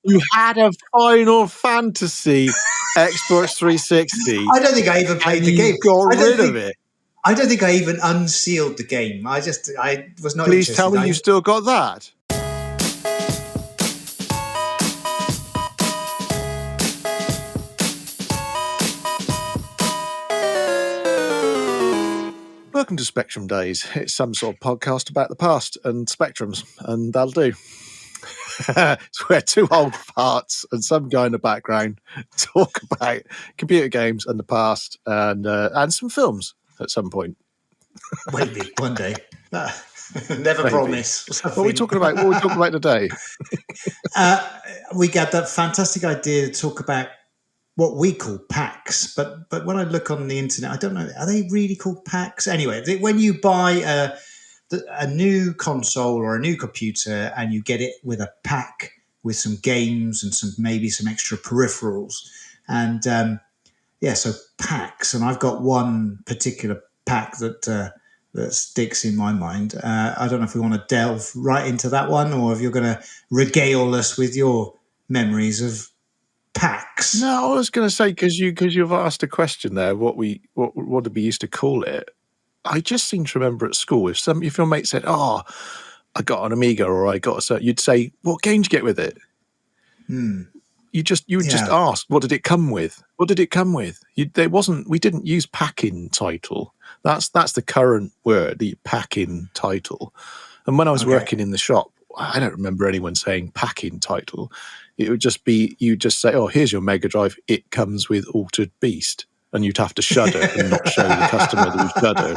You had a Final Fantasy Xbox 360. I don't think I even played the game. Got rid of it. I don't think I even unsealed the game. I was not Please interested. tell me you still got that. Welcome to Spectrum Days. It's some sort of podcast about the past and spectrums, and that'll do. It's where two old farts and some guy in the background talk about computer games and the past and some films at some point. Maybe one day. Never Maybe. Promise. What are we talking about? What are we talking about today? We got that fantastic idea to talk about what we call packs, but when I look on the internet, I don't know, are they really called packs? Anyway, when you buy a new console or a new computer and you get it with a pack with some games and maybe some extra peripherals, and so packs. And I've got one particular pack that sticks in my mind. I don't know if we want to delve right into that one, or if you're going to regale us with your memories of packs. No, I was going to say, because you've asked a question there, what did we used to call it? I just seem to remember at school, if your mate said, "Oh, I got an Amiga," or "I got a," you'd say, "What game did you get with it?" You would just ask, "What did it come with? What did it come with?" We didn't use pack-in title. That's the current word, the pack-in title. And when I was working in the shop, I don't remember anyone saying pack-in title. It would just be, you just say, "Oh, here's your Mega Drive. It comes with Altered Beast." And you'd have to shudder and not show the customer that you shuddered.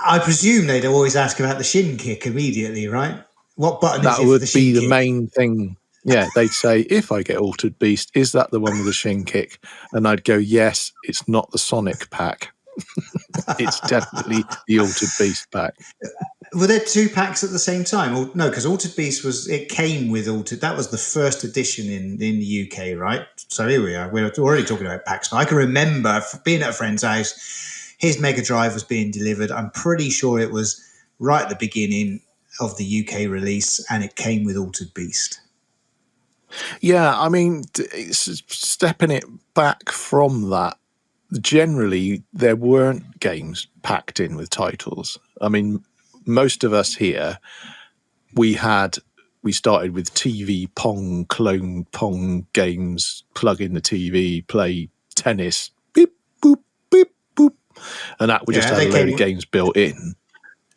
I presume they'd always ask about the shin kick immediately, right? What button is it for the shin kick? That would be the main thing. Yeah, they'd say, "If I get Altered Beast, is that the one with the shin kick?" And I'd go, "Yes, it's not the Sonic pack. It's definitely the Altered Beast pack." Were there two packs at the same time? Or, no, because Altered Beast came with Altered. That was the first edition in the UK, right? So here we are. We're already talking about packs. But I can remember being at a friend's house. His Mega Drive was being delivered. I'm pretty sure it was right at the beginning of the UK release, and it came with Altered Beast. Yeah, I mean, stepping it back from that, generally there weren't games packed in with titles. I mean, most of us here, we started with TV Pong, clone Pong games, plug in the TV, play tennis, beep, boop, beep, boop. And that we just had a load of games built in.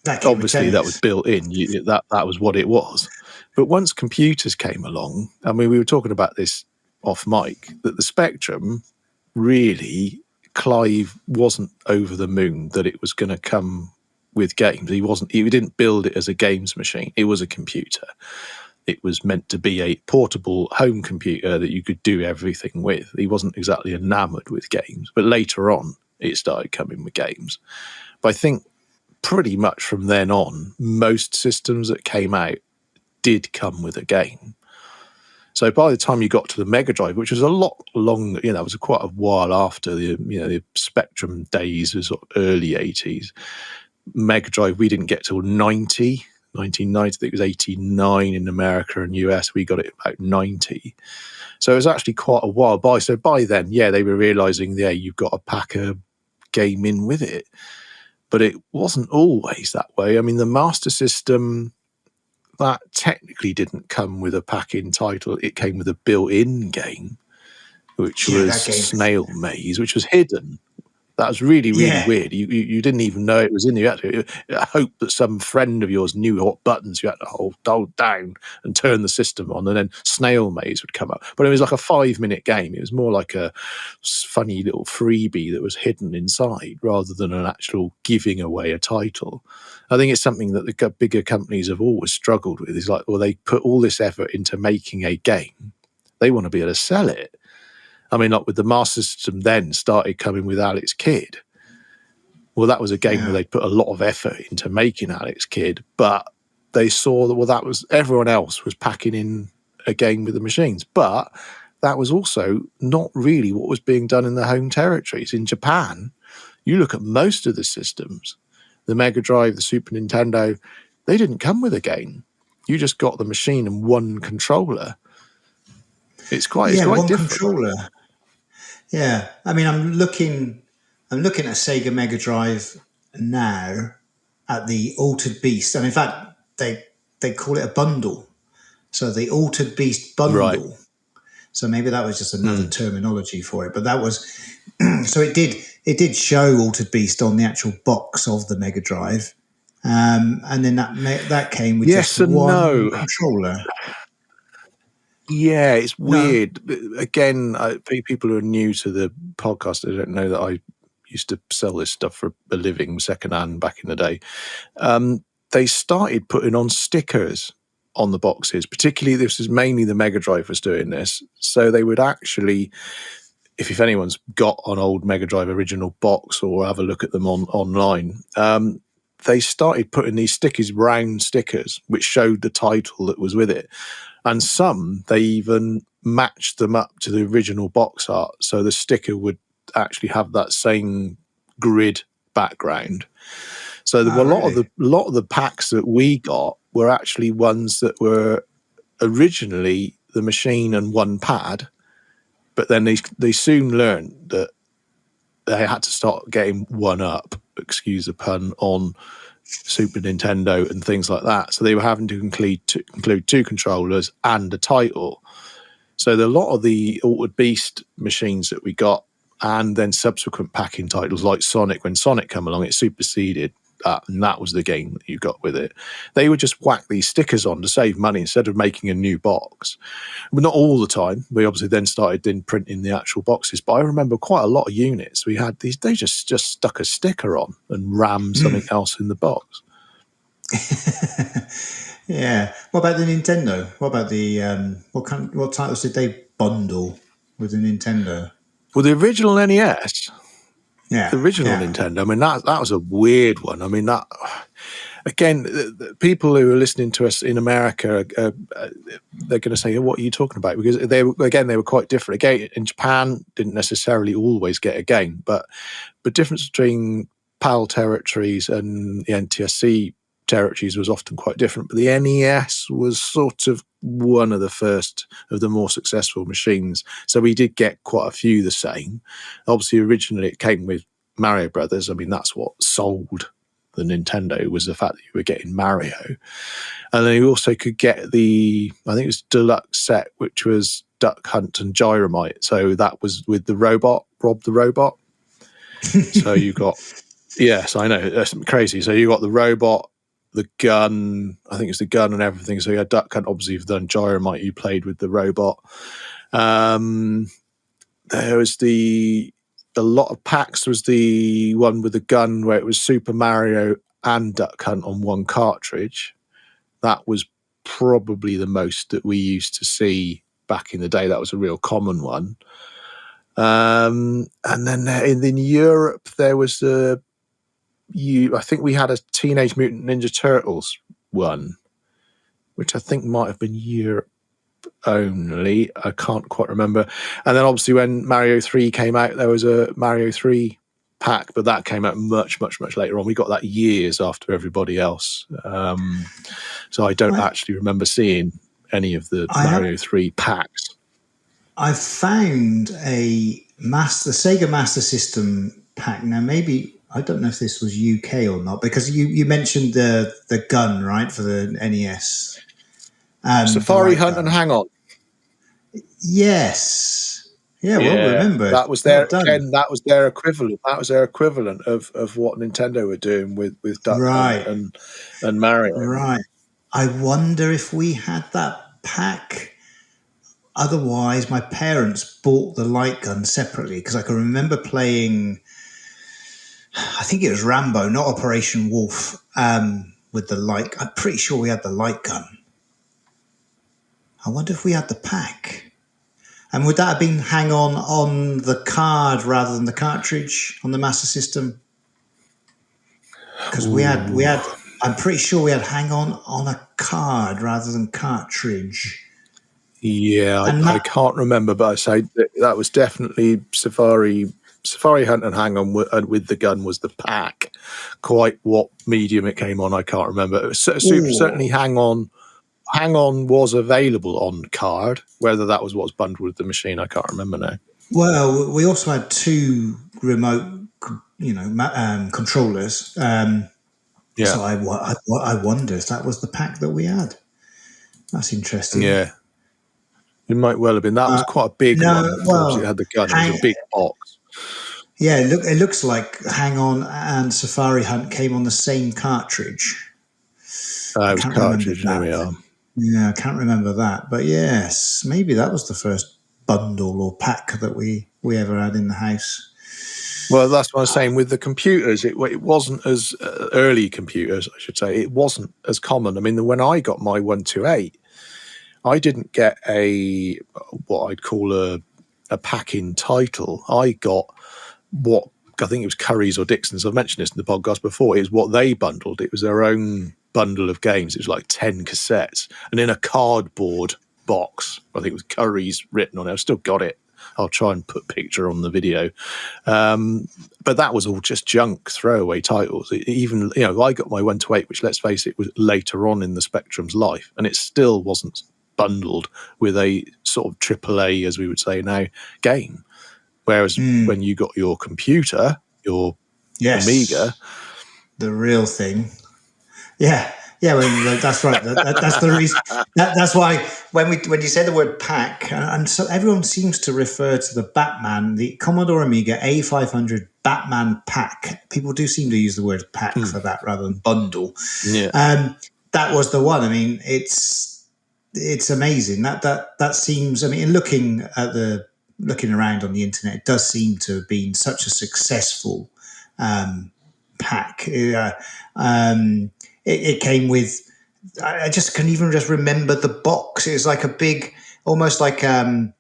Obviously, that was built in. That was what it was. But once computers came along, I mean, we were talking about this off mic, that the Spectrum, really, Clive wasn't over the moon that it was going to come with games. He didn't build it as a games machine. It was a computer. It was meant to be a portable home computer that you could do everything with. He wasn't exactly enamored with games, but later on it started coming with games. But I think pretty much from then on, most systems that came out did come with a game. So by the time you got to the Mega Drive, which was a lot longer, it was quite a while after the Spectrum days, was sort of early 80s. Mega Drive, we didn't get till 1990. I think it was 89 in America and US. We got it about 90. So it was actually quite a while by. So by then, they were realizing, you've got to pack a game in with it. But it wasn't always that way. I mean, the Master System, that technically didn't come with a pack-in title. It came with a built-in game, which was Snail Maze, which was hidden. That was really, really weird. You didn't even know it was in there. You had to hope that some friend of yours knew what buttons you had to hold down and turn the system on, and then Snail Maze would come up. But it was like a 5-minute game. It was more like a funny little freebie that was hidden inside rather than an actual giving away a title. I think it's something that the bigger companies have always struggled with. Is like, well, they put all this effort into making a game. They want to be able to sell it. I mean, like with the Master System then started coming with Alex Kidd. Well, that was a game where they put a lot of effort into making Alex Kidd, but they saw that, that was, everyone else was packing in a game with the machines. But that was also not really what was being done in the home territories. In Japan, you look at most of the systems, the Mega Drive, the Super Nintendo, they didn't come with a game. Yeah, got the machine and one controller. It's quite one different. controller. Yeah, I mean, I'm looking at Sega Mega Drive now at the Altered Beast, and in fact, they call it a bundle. So the Altered Beast Right. bundle. So maybe that was just another terminology for it, but that was so it did show Altered Beast on the actual box of the Mega Drive, and then that came with Yes just and one no. controller. Yeah, it's No, weird. Again, people who are new to the podcast, they don't know that I used to sell this stuff for a living secondhand back in the day. They started putting on stickers on the boxes, particularly this is mainly the Mega Drive was doing this. So they would actually, if anyone's got an old Mega Drive original box or have a look at them online, they started putting these stickers, round stickers, which showed the title that was with it. And some, they even matched them up to the original box art. So the sticker would actually have that same grid background. So there were really? a lot of the packs that we got were actually ones that were originally the machine and one pad, but then they soon learned that they had to start getting one up, excuse the pun, on Super Nintendo and things like that. So they were having to include two controllers and a title. So a lot of the Altered Beast machines that we got, and then subsequent packing titles like Sonic, when Sonic came along, it superseded that, and that was the game that you got with it. They would just whack these stickers on to save money instead of making a new box. But not all the time. We obviously then started printing the actual boxes. But I remember quite a lot of units we had these. They just stuck a sticker on and rammed something else in the box. Yeah. What about the Nintendo? What about the what titles did they bundle with the Nintendo? Well, the original NES, Yeah, the original yeah. Nintendo, I mean, that was a weird one. I mean, that, again, the people who are listening to us in America, they're going to say, what are you talking about? Because they were quite different. Again, in Japan, didn't necessarily always get a game, but the difference between PAL territories and the NTSC territories was often quite different. But the NES was sort of one of the first of the more successful machines. So we did get quite a few the same. Obviously, originally it came with Mario Brothers. I mean, that's what sold the Nintendo, was the fact that you were getting Mario. And then you also could get the, I think it was deluxe set, which was Duck Hunt and Gyromite. So that was with the robot, Rob the Robot. So you got, yes, I know, that's crazy. So you got the robot, the gun, I think it's the gun and everything. So you had Duck Hunt, obviously you've done Gyromite, you played with the robot. There was a lot of packs was the one with the gun where it was Super Mario and Duck Hunt on one cartridge. That was probably the most that we used to see back in the day. That was a real common one. And then in Europe, there was I think we had a Teenage Mutant Ninja Turtles one, which I think might have been Europe only. I can't quite remember. And then obviously when Mario 3 came out, there was a Mario 3 pack, but that came out much, much, much later on. We got that years after everybody else. So I don't actually remember seeing any of the Mario 3 packs. I found the Sega Master System pack. Now, maybe I don't know if this was UK or not, because you mentioned the gun, right, for the NES. Safari Hunt gun. And Hang On. Yes. Yeah, well remembered. That was their again. That was their equivalent. That was their equivalent of what Nintendo were doing with Duck Hunt and Mario. Right. I wonder if we had that pack. Otherwise, my parents bought the light gun separately, because I can remember playing, I think it was Rambo, not Operation Wolf, with the light. I'm pretty sure we had the light gun. I wonder if we had the pack. And would that have been hang on the card rather than the cartridge on the Master System? Because we had, I'm pretty sure we had hang on a card rather than cartridge. Yeah, I can't remember, but I say that was definitely Safari Hunt and Hang On with the gun was the pack. Quite what medium it came on, I can't remember. It was certainly Hang On Hang On was available on card. Whether that was what's bundled with the machine, I can't remember now. Well, we also had 2 remote, controllers. So I wonder if that was the pack that we had. That's interesting. Yeah. It might well have been. That was quite a big one. Obviously, it had the gun. It was a big box. Yeah, it looks like Hang On and Safari Hunt came on the same cartridge. It was cartridge. There we are. Yeah, I can't remember that. But yes, maybe that was the first bundle or pack that we ever had in the house. Well, that's what I was saying. With the computers, it wasn't as early computers, I should say. It wasn't as common. I mean, when I got my 128, I didn't get what I'd call a pack-in title. I got what I think it was Curry's or Dixon's. I've mentioned this in the podcast before. It was what they bundled. It was their own bundle of games. It was like 10 cassettes, and in a cardboard box. I think it was Curry's written on it. I've still got it. I'll try and put a picture on the video. But that was all just junk, throwaway titles. Even, I got my 128, which, let's face it, was later on in the Spectrum's life, and it still wasn't bundled with a sort of AAA, as we would say now, game. Whereas when you got your computer, your Amiga, the real thing. Yeah, that's right. That's the reason. That's why when you say the word pack, and so everyone seems to refer to the Batman, the Commodore Amiga A500 Batman Pack. People do seem to use the word pack for that rather than bundle. Yeah. That was the one. I mean, it's amazing. That seems. I mean, looking around on the internet, it does seem to have been such a successful pack. It came with, I just can even just remember the box. It was like a big, almost like a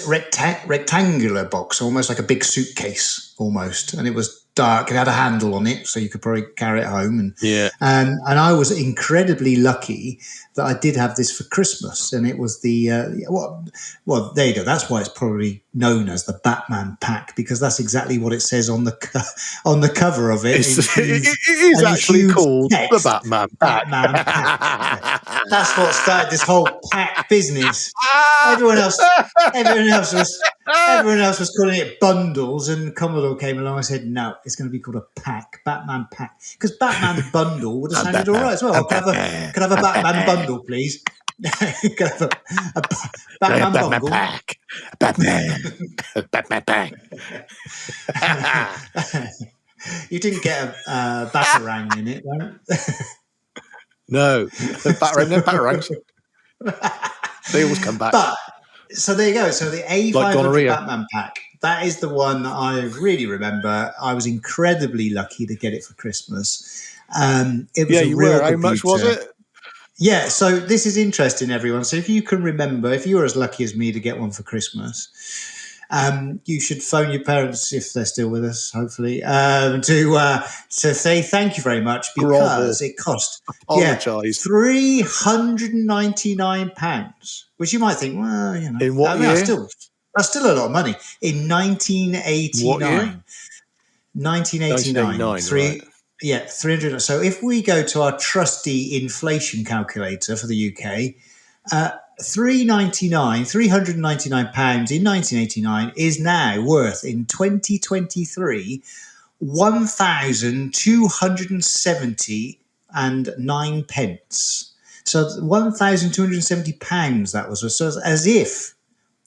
rectangular box, almost like a big suitcase almost, and it was dark. It had a handle on it, so you could probably carry it home. And I was incredibly lucky that I did have this for Christmas, and it was the well, there you go. That's why it's probably known as the Batman Pack, because that's exactly what it says on the cover of it. It is actually called the Batman Pack. Batman Pack. That's what started this whole pack business. Everyone else was calling it bundles, and Commodore came along and said, "No, it's going to be called a pack, Batman Pack." Because Batman Bundle would have sounded all right as well. Can I have a Batman Bundle, please? Can I have a Batman Bundle? Pack. Batman Pack. You didn't get a Batarang in it, right? No, Batarangs. They always come back. But so there you go. So the A500 Batman Pack, that is the one that I really remember. I was incredibly lucky to get it for Christmas. It was you were. How much was it? Yeah, so this is interesting, everyone. So if you can remember, if you were as lucky as me to get one for Christmas, you should phone your parents, if they're still with us, hopefully, to say thank you very much, because it cost £399, which you might think, well, in what year? That's still a lot of money. In 1989. What year? 1989. Right. Yeah, 300. So if we go to our trusty inflation calculator for the UK, £399 in 1989 is now worth, in 2023, £1,270.09. So £1,270 that was. So as if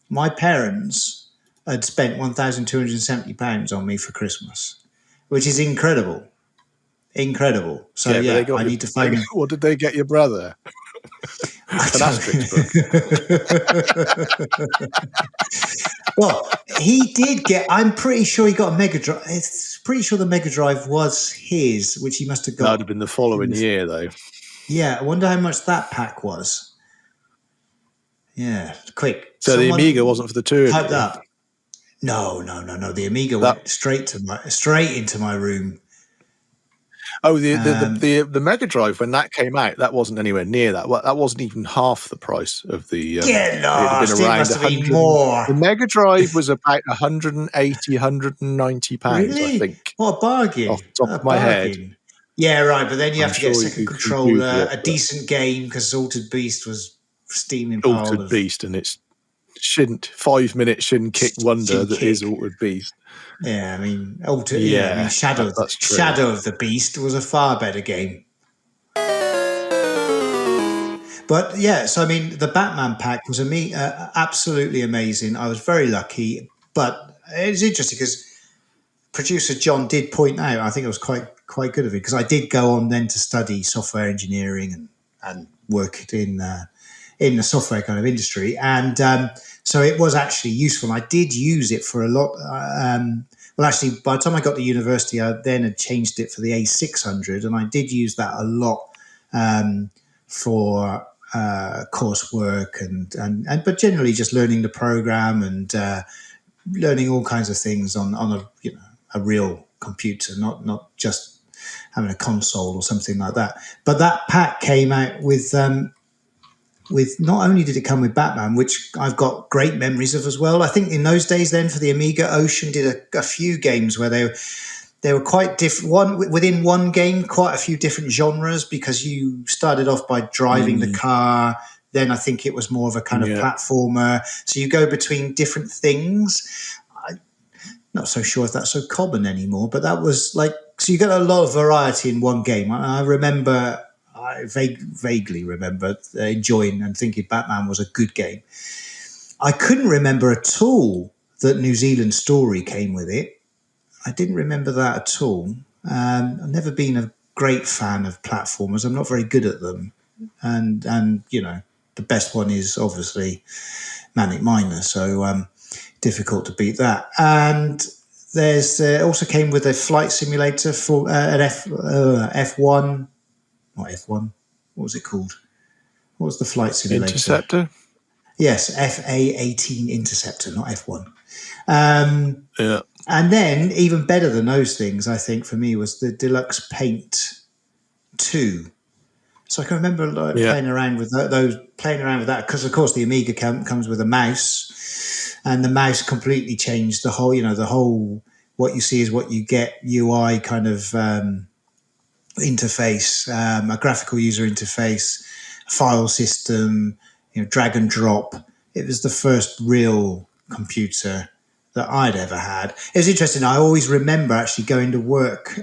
my parents had spent £1,270 on me for Christmas, which is incredible. Incredible. So I need to find. What did they get your brother? An asterisk book. Well, he did get. I'm pretty sure he got a Mega Drive. It's pretty sure the Mega Drive was his, which he must have got. That would have been the following year, though. Yeah, I wonder how much that pack was. Yeah, quick. So the Amiga wasn't for the two of you? Typed up. No. The Amiga went straight into my room. Oh, the Mega Drive, when that came out, that wasn't anywhere near that. Well, that wasn't even half the price of the. It must have been more. The Mega Drive was about £180, £190, really? I think. What a bargain! Off the top of my head. Yeah, right. But then you I'm have to get a sure second you can Google controller, it, a but decent game because Altered Beast was a steaming pile Altered of Beast, and it's shouldn't 5 minute shouldn't kick wonder chin that is kick. Altered Beast. Yeah, I mean, Altered. Yeah, I mean, Yeah, that's true. Shadow of the Beast was a far better game. But yeah, so I mean, the Batman pack was absolutely amazing. I was very lucky, but it's interesting because producer John did point out. I think it was quite good of it because I did go on then to study software engineering and worked in the software kind of industry, and so it was actually useful. I did use it for a lot. Well, actually, by the time I got to university, I then had changed it for the A600, and I did use that a lot for coursework and but generally just learning the program and learning all kinds of things on a a real computer, not just having a console or something like that. But that pack came out with not only did it come with Batman, which I've got great memories of as well. I think in those days, then for the Amiga, Ocean did a few games where they were quite different. Within one game, quite a few different genres because you started off by driving the car. Then I think it was more of a kind of Yeah, platformer. So you go between different things. I'm not so sure if that's so common anymore, but that was like, so you get a lot of variety in one game. I remember, I vaguely remember enjoying and thinking Batman was a good game. I couldn't remember at all that New Zealand Story came with it. I didn't remember that at all. I've never been a great fan of platformers. I'm not very good at them, and the best one is obviously Manic Miner. So difficult to beat that. And there's also came with a flight simulator for an F1, not F1. What was it called? What was the flight simulator? Interceptor. Yes, FA-18 Interceptor, not F1. Um, Yeah, and then, even better than those things, I think for me was the Deluxe Paint 2. So I can remember like, yeah, playing around with that because, of course, the Amiga comes with a mouse, and the mouse completely changed the whole. The whole what you see is what you get UI kind of interface, a graphical user interface, file system, drag and drop. It was the first real computer that I'd ever had. It was interesting. I always remember actually going to work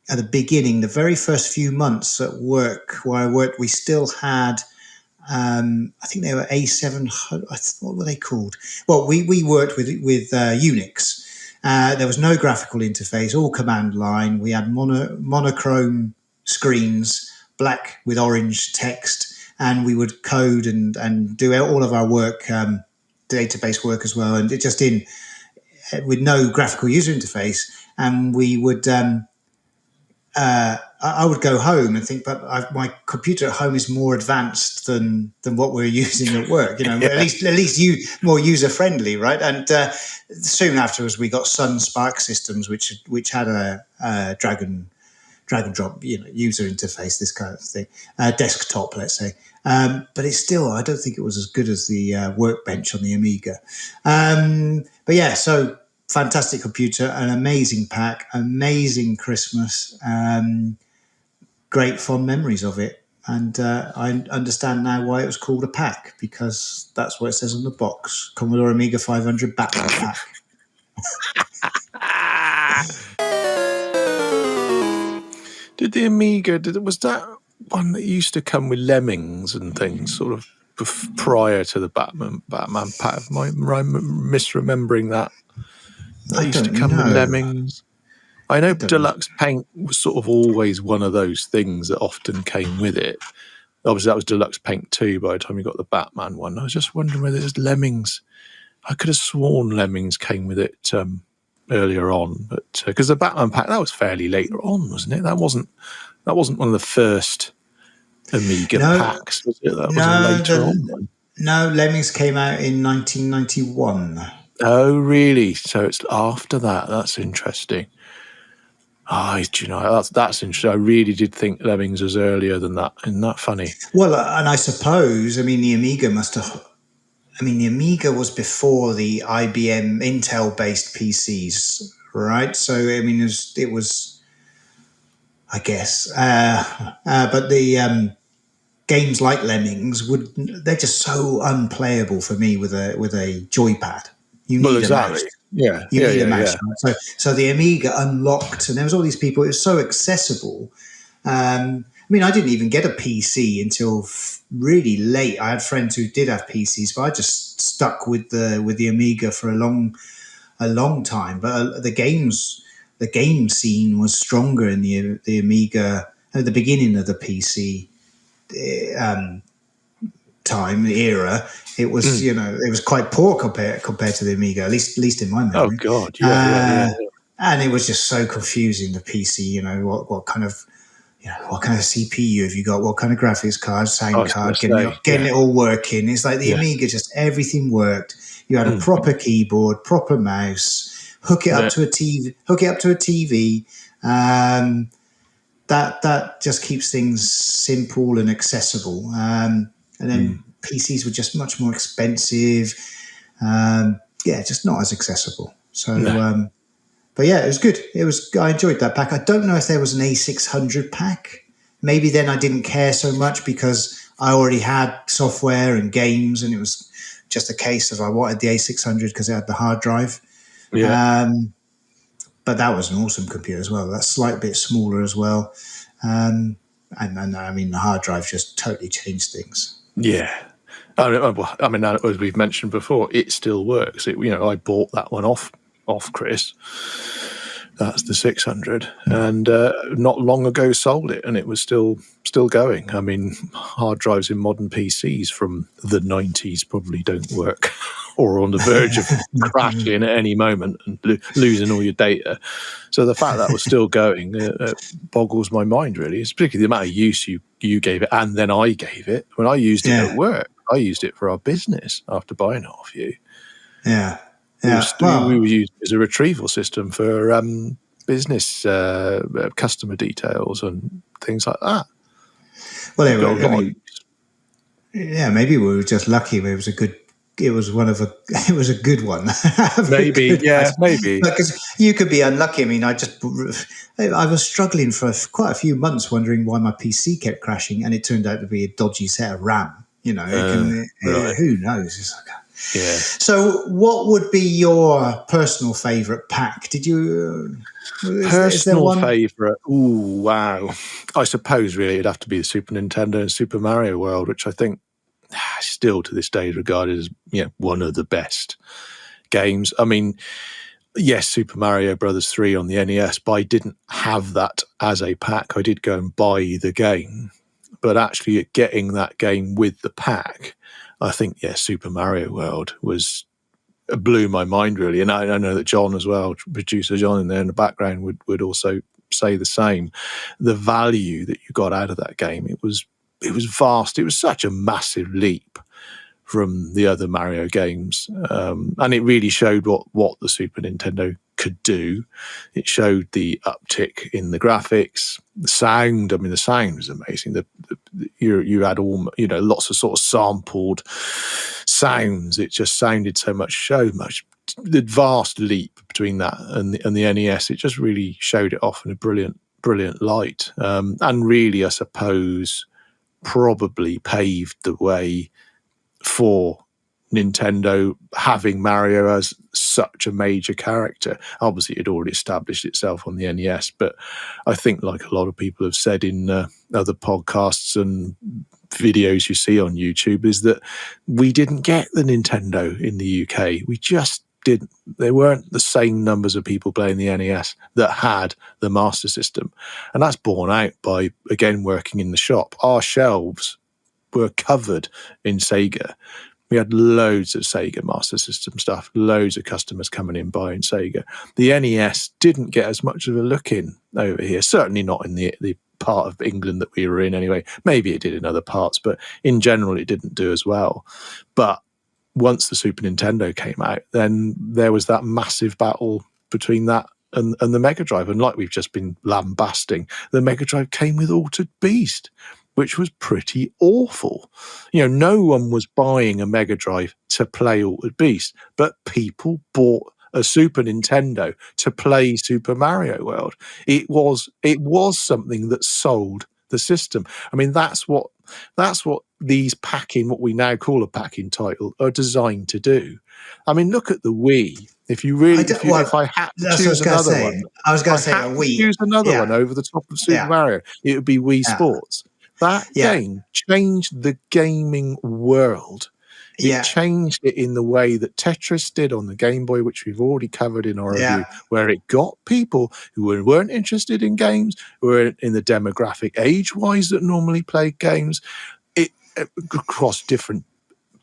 at the beginning, the very first few months at work where I worked, we still had. I think they were A700. What were they called? Well, we worked with Unix. There was no graphical interface, all command line. We had monochrome screens, black with orange text, and we would code and do all of our work, database work as well, and it just in with no graphical user interface. And we would. I would go home and think, but my computer at home is more advanced than what we're using at work. yeah, At least you more user friendly, right? And soon afterwards, we got Sun Spark systems, which had a drag and drop, user interface, this kind of thing, desktop, let's say. But it's still, I don't think it was as good as the workbench on the Amiga. But yeah, so fantastic computer, an amazing pack, amazing Christmas, great fond memories of it. And I understand now why it was called a pack, because that's what it says on the box. Commodore Amiga 500 Batman Pack. Did the Amiga? Was that one that used to come with lemmings and things, sort of prior to the Batman Pack? Am I misremembering that? That I used to don't come with know. lemmings. I know I don't know. Deluxe Paint was sort of always one of those things that often came with it. Obviously, that was Deluxe Paint 2 by the time you got the Batman one. I was just wondering whether there's lemmings. I could have sworn lemmings came with it earlier on, but because the Batman Pack, that was fairly later on, wasn't it? That wasn't one of the first Amiga No, packs, was it? That was a no, later on one. no. Lemmings came out in 1991. Oh, really? So it's after that. That's interesting. Do you know, that's interesting. I really did think Lemmings was earlier than that. Isn't that funny? Well, and I suppose, I mean, the Amiga must have. I mean, the Amiga was before the IBM Intel-based PCs, right? So, I mean, it was I guess. But the games like Lemmings they're just so unplayable for me with a joypad. You Well, need a mouse. exactly. Yeah, You yeah, need a yeah, mouse. yeah. Right? So the Amiga unlocked, and there was all these people. It was so accessible. I mean, I didn't even get a PC until really late. I had friends who did have PCs, but I just stuck with the Amiga for a long time. But the game scene was stronger in the Amiga at the beginning of the PC time era. It was, Mm. it was quite poor compared to the Amiga, at least in my Oh memory. God, yeah, yeah, yeah, Uh, yeah. and it was just so confusing. The PC, what kind of what kind of CPU have you got? What kind of graphics card, I sound was going card? to Getting say, getting yeah, it all working. It's like the yeah, Amiga, just everything worked. You had a mm, proper keyboard, proper mouse. Hook it up yeah, to a TV. Hook it up to a TV. Um, that just keeps things simple and accessible. And then mm, PCs were just much more expensive. Just not as accessible. no, But yeah, it was good. I enjoyed that pack. I don't know if there was an A600 pack. Maybe then I didn't care so much because I already had software and games, and it was just a case of I wanted the A600 because it had the hard drive. yeah, Um, but that was an awesome computer as well. That's a slight bit smaller as well. And I mean, the hard drive just totally changed things. yeah. I mean, as we've mentioned before, it still works. I bought that one off Chris. That's the 600, and not long ago sold it, and it was still going. I mean, hard drives in modern PCs from the 90s probably don't work, or are on the verge of crashing at any moment and losing all your data. So the fact that was still going boggles my mind, really. It's particularly the amount of use you gave it, and then I gave it when I used it at Yeah, work. I used it for our business after buying it off you. yeah, We yeah. we were Well, using it as a retrieval system for business customer details and things like that. well, We've got a I lot of mean, yeah, maybe we were just lucky. It was a good. It was one of a. It was a good one. A very maybe, good one. yeah, maybe. Because you could be unlucky. I mean, I was struggling for quite a few months, wondering why my PC kept crashing, and it turned out to be a dodgy set of RAM. It can. Right, Who knows? It's like, yeah. so, what would be your personal favourite pack? Did you? Is there Personal one? favourite. Ooh, wow. I suppose really it'd have to be the Super Nintendo and Super Mario World, which I think still to this day is regarded as one of the best games. I mean, yes, Super Mario Brothers 3 on the NES, but I didn't have that as a pack. I did go and buy the game, but actually getting that game with the pack, I think, Super Mario World blew my mind, really. And I know that John as well, producer John in there in the background, would also say the same. The value that you got out of that game, it was vast. It was such a massive leap from the other Mario games, and it really showed what the Super Nintendo could do. It showed the uptick in the graphics, the sound. I mean, the sound was amazing. You had lots of sort of sampled sounds. It just sounded so much. The vast leap between that and the NES, it just really showed it off in a brilliant light, and really, I suppose, probably paved the way for Nintendo having Mario as such a major character. Obviously, it had already established itself on the NES, but I think, like a lot of people have said in other podcasts and videos you see on YouTube, is that we didn't get the Nintendo in the UK. We just didn't. There weren't the same numbers of people playing the NES that had the Master System. And that's borne out by, again, working in the shop. Our shelves were covered in Sega. We had loads of Sega Master System stuff, loads of customers coming in buying Sega. The NES didn't get as much of a look in over here, certainly not in the part of England that we were in anyway. Maybe it did in other parts, but in general it didn't do as well. But once the Super Nintendo came out, then there was that massive battle between that and the Mega Drive. And like we've just been lambasting, the Mega Drive came with Altered Beast, which was pretty awful. No one was buying a Mega Drive to play Altered Beast, but people bought a Super Nintendo to play Super Mario World. It was something that sold the system. I mean, that's what these packing, what we now call a packing title, are designed to do. I mean, look at the Wii. If I had to that's what I choose was going to another say. one, I was if going I to say had a to Wii. choose another one Yeah, over the top of Super yeah, Mario, it would be Wii yeah, Sports. That yeah, game changed the gaming world. It yeah, changed it in the way that Tetris did on the Game Boy, which we've already covered in our yeah. review, where it got people who weren't interested in games, who were in the demographic age-wise that normally played games, it across different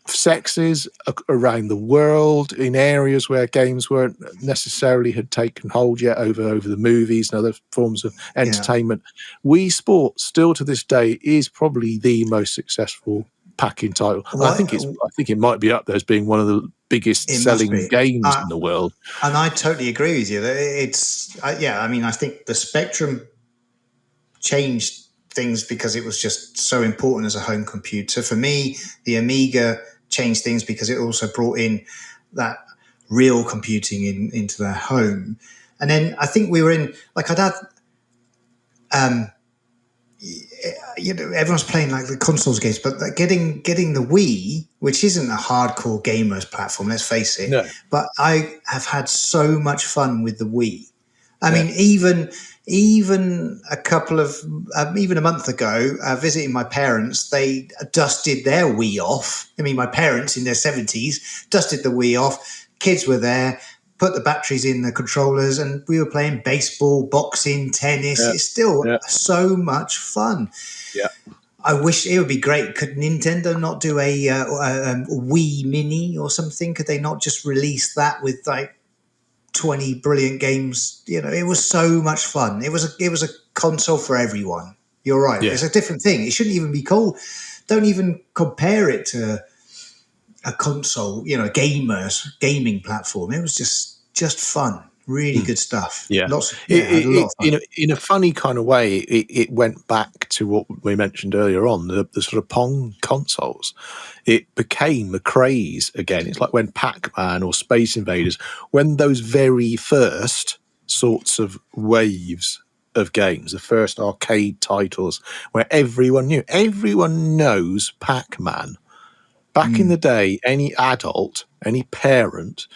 sexes around the world, in areas where games weren't necessarily had taken hold yet, over the movies and other forms of Yeah. entertainment. Wii Sports, still to this day, is probably the most successful packing title. I What think it might be up there as being one of the biggest it must selling be. games in the world. And I totally agree with you. Yeah. I mean, I think the Spectrum changed things because it was just so important as a home computer. For me, the Amiga changed things because it also brought in that real computing into their home. And then I think we were in, like, I'd had, everyone's playing like the consoles games, but like getting the Wii, which isn't a hardcore gamers platform, let's face it, No, but I have had so much fun with the Wii. I yeah, mean, even a couple of even a month ago, visiting my parents, they dusted their Wii off. I mean, my parents in their 70s dusted the Wii off. Kids were there, put the batteries in the controllers, and we were playing baseball, boxing, tennis. yeah, It's still yeah, so much fun. yeah. I wish it would be great. Could Nintendo not do a Wii Mini or something? Could they not just release that with like 20 brilliant games? It was so much fun. It was a console for everyone. You're right. Yeah. It's a different thing. It shouldn't even be called. Don't even compare it to a console. Gaming platform. It was just fun. Really good stuff. Yeah, I had a lot of fun. in a funny kind of way, it went back to what we mentioned earlier on, the sort of Pong consoles. It became a craze again. It's like when Pac-Man or Space Invaders, when those very first sorts of waves of games, the first arcade titles, where everyone knows Pac-Man. Back in the day, any adult, any parent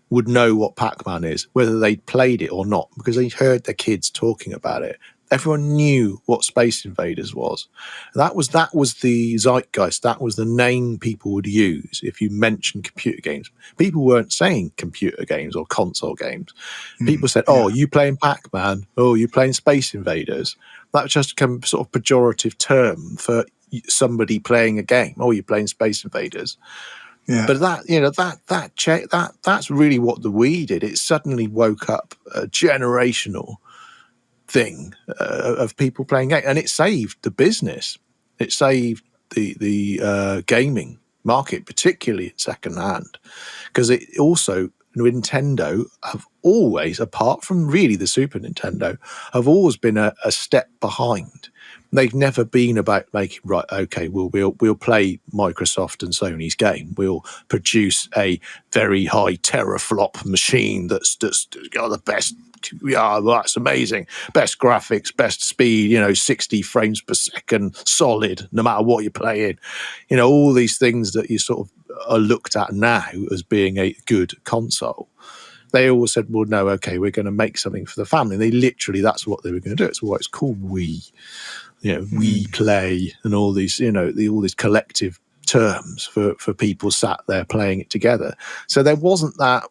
would know what Pac-Man is, whether they'd played it or not, because they heard their kids talking about it. Everyone knew what Space Invaders was. That was the zeitgeist. That was the name people would use if you mentioned computer games. People weren't saying computer games or console games. People said, "Oh, Yeah, you playing Pac-Man? Oh, you playing Space Invaders?" That just become a sort of pejorative term for somebody playing a game. "Oh, you're playing Space Invaders." yeah, But that's really what the Wii did. It suddenly woke up a generational thing of people playing games, and it saved the business. It saved the gaming market, particularly in second hand, because it also Nintendo have always, apart from really the Super Nintendo, have always been a step behind. They've never been about making, right, okay, we'll play Microsoft and Sony's game. We'll produce a very high teraflop machine that's got the best. Yeah, that's amazing. Best graphics, best speed, 60 frames per second, solid, no matter what you're playing. All these things that you sort of are looked at now as being a good console. They always said, well, no, okay, we're going to make something for the family. And that's what they were going to do. It's why it's called Wii. We play and all these, all these collective terms for people sat there playing it together. So there wasn't that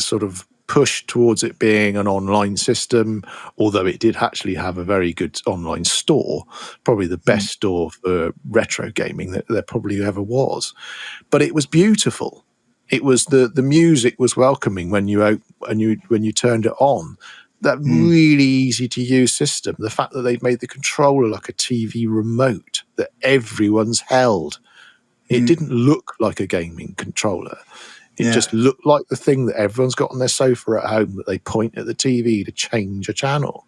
sort of push towards it being an online system, although it did actually have a very good online store, probably the best store for retro gaming that there probably ever was. But it was beautiful. It was the music was welcoming when you turned it on. That really easy to use system. The fact that they've made the controller like a TV remote that everyone's held. It didn't look like a gaming controller. It yeah, just looked like the thing that everyone's got on their sofa at home that they point at the TV to change a channel.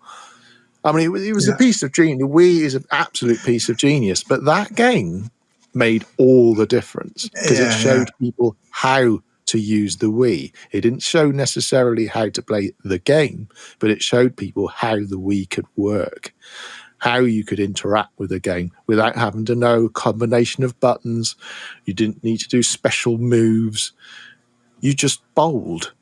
I mean, it was a yeah, piece of genius. Wii is an absolute piece of genius, but that game made all the difference because it yeah, yeah, showed people how to use the Wii. It didn't show necessarily how to play the game, but it showed people how the Wii could work, how you could interact with the game without having to know a combination of buttons. You didn't need to do special moves. You just bowled.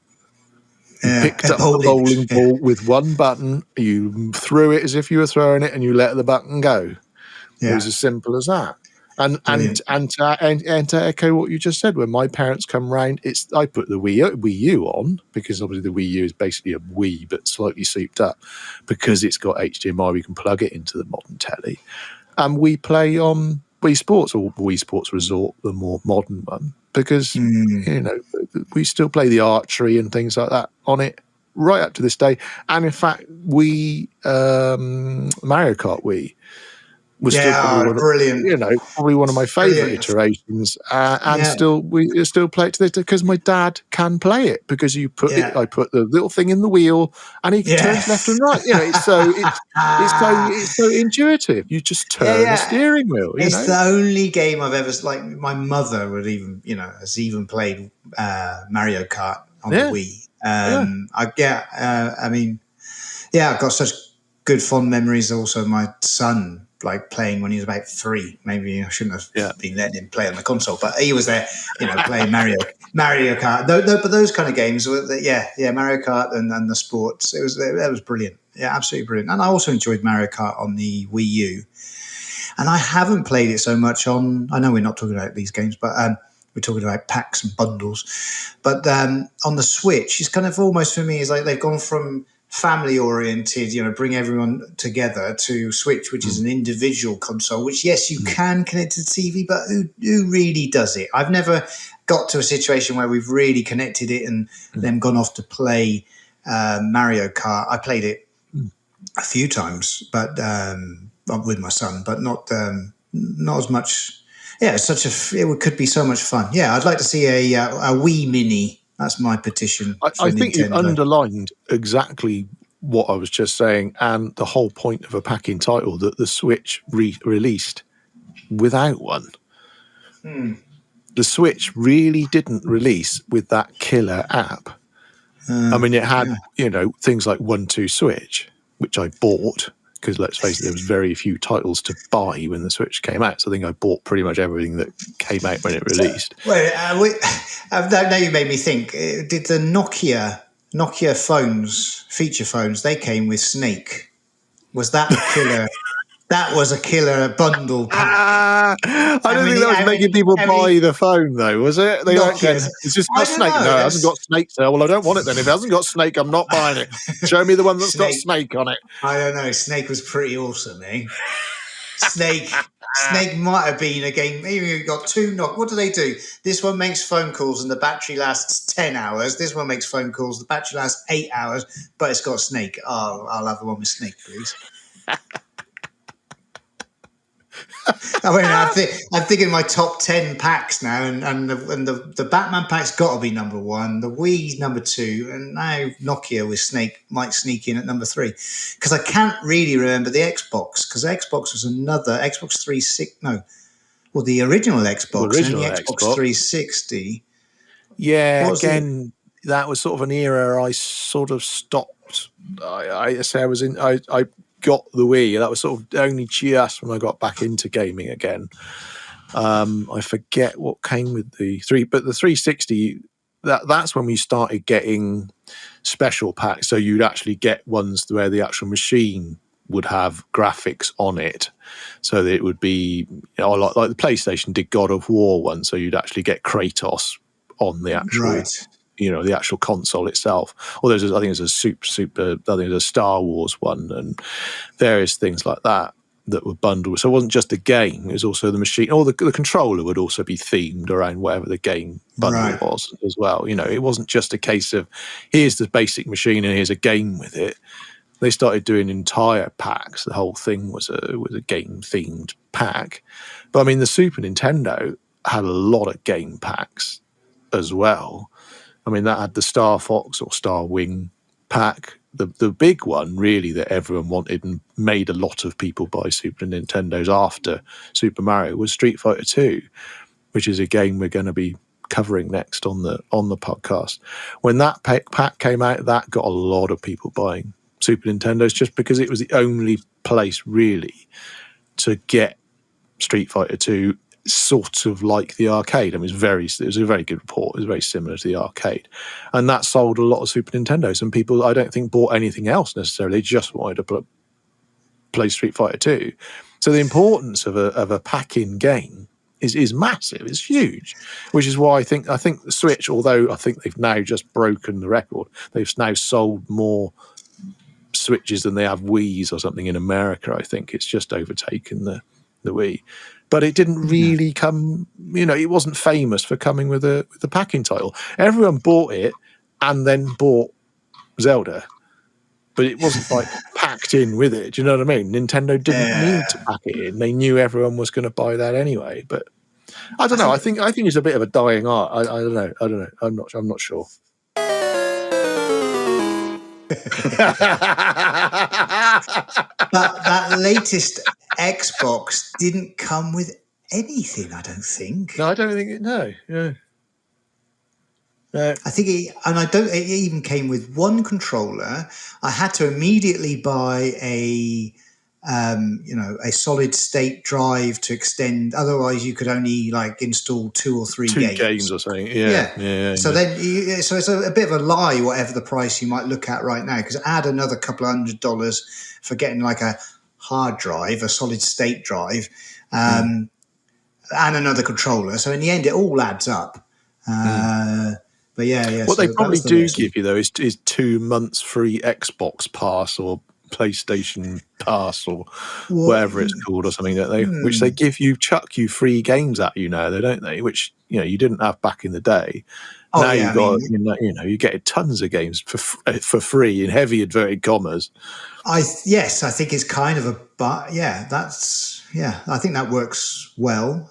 You picked up the bowling. bowling ball with one button, you threw it as if you were throwing it, and you let the button go. It was as simple as that. And to echo what you just said, when my parents come round, I put the Wii U on, because obviously the Wii U is basically a Wii but slightly souped up, because it's got HDMI. We can plug it into the modern telly, and we play on Wii Sports, or Wii Sports Resort, the more modern one, because we still play the archery and things like that on it right up to this day. And in fact, Mario Kart Wii was still probably one of my favourite iterations, and we still play it to this day because my dad can play it, because I put the little thing in the wheel and he turns left and right. It's so intuitive. You just turn the steering wheel. It's the only game I've ever, like, my mother would even has even played Mario Kart on the Wii. I've got such good fond memories. Also, my son, like, playing when he was about 3. Maybe I shouldn't have been letting him play on the console, but he was there, playing Mario Kart. But those kind of games were, Mario Kart and the sports. That was brilliant. Yeah, absolutely brilliant. And I also enjoyed Mario Kart on the Wii U. And I haven't played it so much on. I know we're not talking about these games, but we're talking about packs and bundles. But on the Switch, it's kind of almost, for me, is like they've gone from family oriented, bring everyone together, to Switch, which is an individual console, which, yes, you can connect to the TV, but who really does it? I've never got to a situation where we've really connected it and then gone off to play Mario Kart. I played it a few times, but with my son, but not as much. Yeah, it could be so much fun. Yeah, I'd like to see a Wii Mini. That's my petition. I think you've underlined exactly what I was just saying, and the whole point of a packing title, that the Switch released without one. The Switch really didn't release with that killer app. It had things like 1-2 Switch, which I bought, because, let's face it, there was very few titles to buy when the Switch came out. So I think I bought pretty much everything that came out when it released. Now you made me think. Did the Nokia phones, feature phones, they came with Snake? Was that a killer? That was a killer bundle pack. I don't think that was making people buy the phone, though, was it? They weren't going, it's just got Snake. No, it hasn't got Snake. So, well, I don't want it then. If it hasn't got Snake, I'm not buying it. Show me the one that's got Snake on it. I don't know. Snake was pretty awesome, eh? Snake might have been a game. Maybe you've got two What do they do? This one makes phone calls and the battery lasts 10 hours. This one makes phone calls, the battery lasts 8 hours, but it's got Snake. Oh, I'll have the one with Snake, please. I'm thinking my top 10 packs now, and the Batman pack's got to be number 1, the Wii's number 2, and now Nokia with Snake might sneak in at number 3. Because I can't really remember the Xbox, because Xbox was another Xbox 360. No, well, the original Xbox and the Xbox 360. Yeah, again, that was sort of an era I sort of stopped. I got the Wii. That was sort of only just when I got back into gaming again. I forget what came with the 360. That's when we started getting special packs. So you'd actually get ones where the actual machine would have graphics on it. So that it would be, like the PlayStation did God of War one. So you'd actually get Kratos on the actual, the actual console itself. Or I think there's a I think there's a Star Wars one and various things like that were bundled. So it wasn't just the game, it was also the machine, or the controller would also be themed around whatever the game bundle was as well. It wasn't just a case of here's the basic machine and here's a game with it. They started doing entire packs. The whole thing was a game themed pack. But I mean, the Super Nintendo had a lot of game packs as well. I mean, that had the Starfox or Star Wing pack, the big one really that everyone wanted and made a lot of people buy Super Nintendos after Super Mario was Street Fighter 2, which is a game we're going to be covering next on the podcast. When that pack came out, that got a lot of people buying Super Nintendos just because it was the only place really to get Street Fighter 2 sort of like the arcade. I mean, it was a very good report. It was very similar to the arcade, and that sold a lot of Super Nintendos. And people, I don't think, bought anything else necessarily. They just wanted to play Street Fighter 2. So the importance of a pack-in game is massive. It's huge, which is why I think the Switch, although I think they've now just broken the record, they've now sold more Switches than they have Wiis or something in America. I think it's just overtaken the Wii. But it didn't really come, it wasn't famous for coming with a pack-in title. Everyone bought it and then bought Zelda, but it wasn't like packed in with it. Do you know what I mean? Nintendo didn't need to pack it in. They knew everyone was going to buy that anyway. But I don't know. I think it's a bit of a dying art. I don't know. I'm not sure. But that latest Xbox didn't come with anything, I don't think. No, I don't think it. No, yeah. I think it even came with one controller. I had to immediately buy a solid state drive to extend. Otherwise, you could only install 2 or 3 games or something. Yeah. So then, so it's a bit of a lie, whatever the price you might look at right now, because add another couple of $100 for getting like a hard drive, a solid state drive, and another controller. So in the end, it all adds up. But yeah. What they probably do give you though is 2 months free Xbox Pass or PlayStation Pass or whatever it's called or something, don't they? Which they chuck you free games at now, don't they? Which you didn't have back in the day. Now you've got you get tons of games for free in heavy inverted commas. I think it's kind of I think that works well.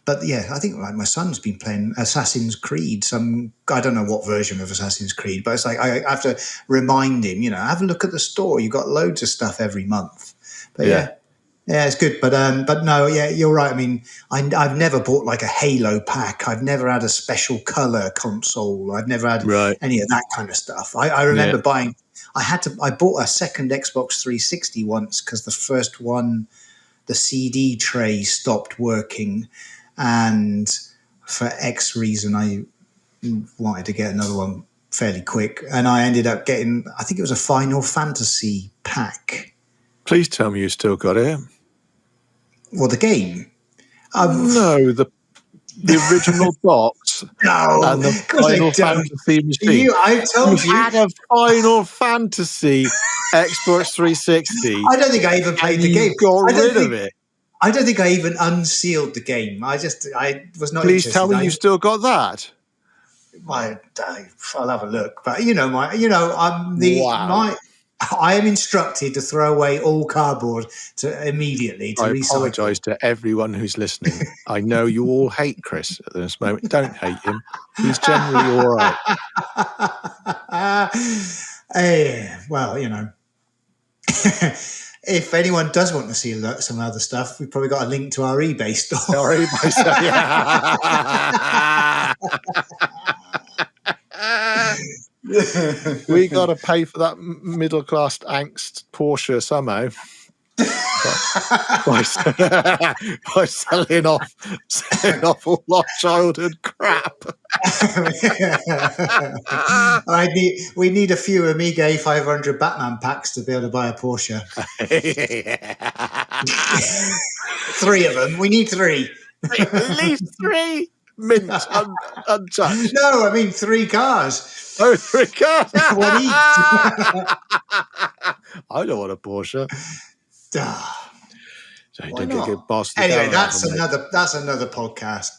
But yeah, I think my son's been playing Assassin's Creed. I don't know what version of Assassin's Creed, but it's like I have to remind him. Have a look at the store. You've got loads of stuff every month. But yeah, it's good. But no, yeah, you're right. I mean, I've never bought like a Halo pack. I've never had a special color console. I've never had any of that kind of stuff. I remember buying. I bought a second Xbox 360 once because the first one, the CD tray stopped working. And for X reason, I wanted to get another one fairly quick. And I ended up getting, I think it was a Final Fantasy pack. Please tell me you still got it. Well, the game? No, the original box. No, and the Final Fantasy machine. I told you. Had a Final Fantasy Xbox 360. I don't think I even played the game. Got rid of it. I don't think I even unsealed the game. I was not. Please tell me you still got that. I'll have a look. But I am instructed to throw away all cardboard immediately to recycle. I apologise to everyone who's listening. I know you all hate Chris at this moment. Don't hate him. He's generally all right. Well, if anyone does want to see some other stuff, we've probably got a link to our eBay store. Our eBay store, yeah. We got to pay for that middle-class angst Porsche somehow. by selling off all our childhood crap. We need a few Amiga A500 Batman packs to be able to buy a Porsche. 3 of them. We need 3. At least 3. Mint untouched. No, I mean 3 cars. Oh, 3 cars. One each. I don't want a Porsche. So why not? Anyway, that's another podcast.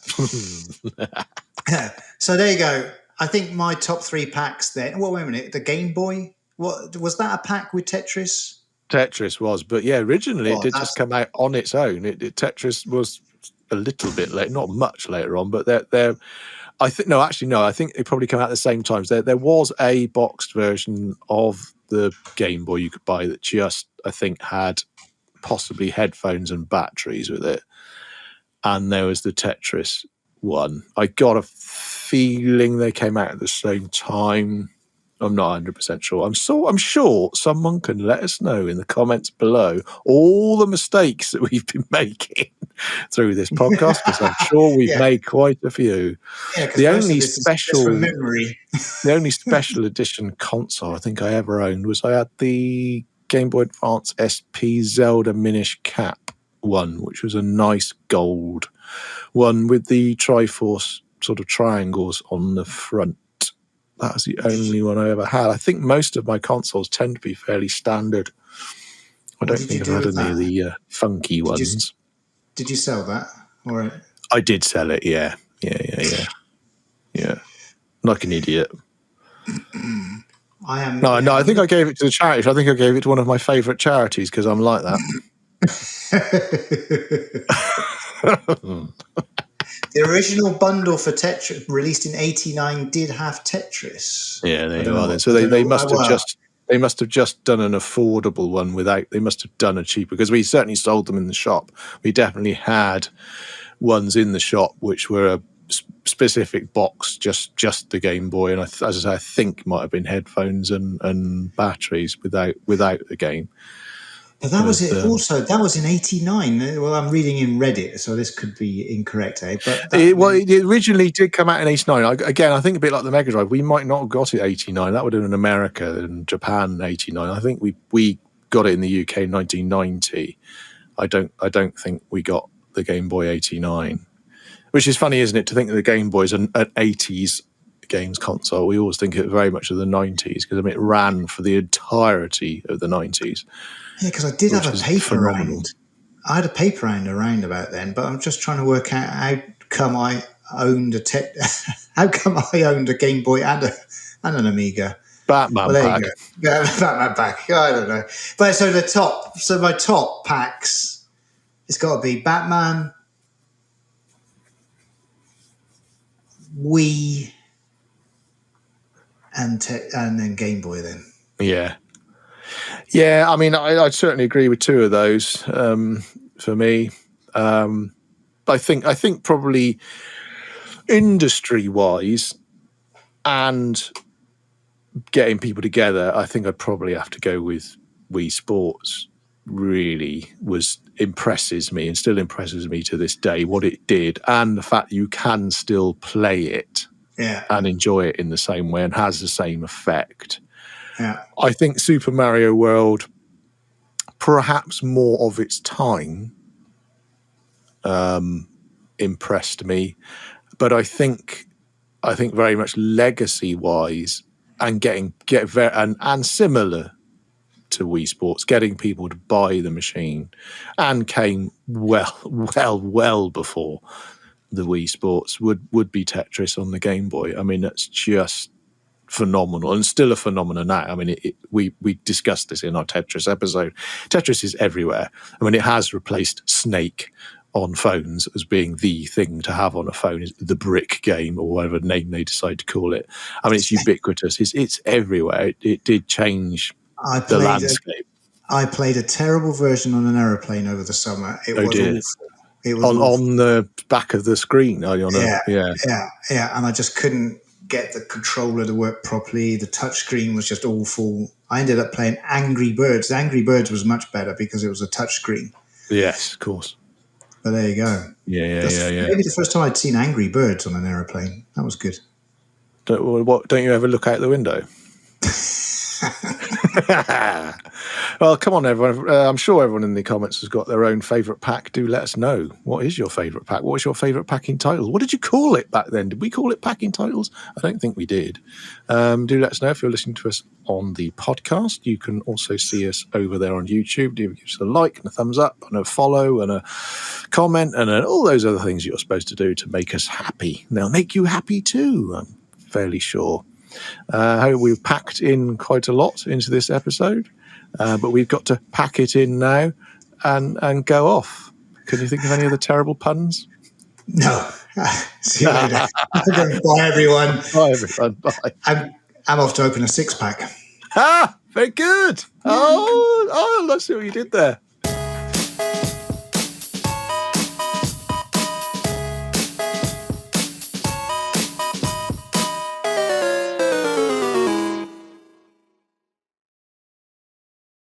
So there you go. I think my top 3 packs then. Well, wait a minute. The Game Boy. What was that? A pack with Tetris? Tetris was, but yeah, originally it did just come out on its own. Tetris was a little bit late, not much later on, but I think it probably came out at the same time. There was a boxed version of the Game Boy you could buy that just, I think, had possibly headphones and batteries with it. And there was the Tetris one. I got a feeling they came out at the same time. I'm not 100% sure. I'm sure someone can let us know in the comments below all the mistakes that we've been making through this podcast, because I'm sure we've made quite a few. Yeah, because The most of only this is just from special, memory. the only special edition console I think I ever owned was I had the Game Boy Advance SP Zelda Minish Cap one, which was a nice gold one with the Triforce sort of triangles on the front. That was the only one I ever had. I think most of my consoles tend to be fairly standard. I don't think I've had any of the funky ones. Did you sell that? Or I did sell it, yeah. Like an idiot. I think I gave it to the charity. I think I gave it to one of my favourite charities because I'm like that. The original bundle for Tetris, released in '89, did have Tetris. Yeah, there you are then. So they must have just done an affordable one without. They must have done a cheaper, because we certainly sold them in the shop. We definitely had ones in the shop which were a specific box, just the Game Boy, and as I say, I think might have been headphones and batteries without the game. But that was it. Also, that was in '89. Well, I'm reading in Reddit, so this could be incorrect, eh? But it originally did come out in '89. Again, I think a bit like the Mega Drive, we might not have got it '89. That would have been in America and Japan '89. I think we got it in the UK in 1990. I don't think we got the Game Boy '89, which is funny, isn't it? To think that the Game Boy is an '80s games console. We always think it very much of the '90s, because it ran for the entirety of the '90s. Yeah, because I did have a paper round. I had a paper round around about then, but I'm just trying to work out how come I owned a Game Boy and an Amiga. Batman Pack. Yeah, Batman Pack. I don't know. But so my top packs, it's got to be Batman, Wii, and then Game Boy then. Yeah, I mean, I'd certainly agree with two of those for me. I think probably industry-wise and getting people together, I think I'd probably have to go with Wii Sports. Really impresses me and still impresses me to this day, what it did, and the fact that you can still play it and enjoy it in the same way and has the same effect. Yeah. I think Super Mario World, perhaps more of its time, impressed me, but I think very much legacy-wise and and similar to Wii Sports, getting people to buy the machine, and came well before the Wii Sports would be Tetris on the Game Boy. I mean, that's just phenomenal, and still a phenomenon now. I mean, we discussed this in our Tetris episode. Tetris is everywhere. I mean, it has replaced Snake on phones as being the thing to have on a phone, is the brick game, or whatever name they decide to call it. I mean, it's ubiquitous. It's everywhere. It did change the landscape. I played a terrible version on an aeroplane over the summer. It was awful. It was on the back of the screen. Yeah, and I just couldn't get the controller to work properly. The touchscreen was just awful. I ended up playing Angry Birds. Angry Birds was much better because it was a touchscreen. Yes, of course. But there you go. Yeah. Maybe the first time I'd seen Angry Birds on an aeroplane. That was good. Don't you ever look out the window? Well, come on, everyone. I'm sure everyone in the comments has got their own favourite pack. Do let us know. What is your favourite pack? What was your favourite packing title? What did you call it back then? Did we call it packing titles? I don't think we did. Do let us know if you're listening to us on the podcast. You can also see us over there on YouTube. Do give us a like and a thumbs up and a follow and a comment and all those other things you're supposed to do to make us happy. They'll make you happy too, I'm fairly sure. We've packed in quite a lot into this episode, but we've got to pack it in now and go off. Can you think of any other terrible puns? No. See you later. Bye, everyone. Bye, everyone. Bye. I'm off to open a 6-pack. Very good. Oh, I see what you did there.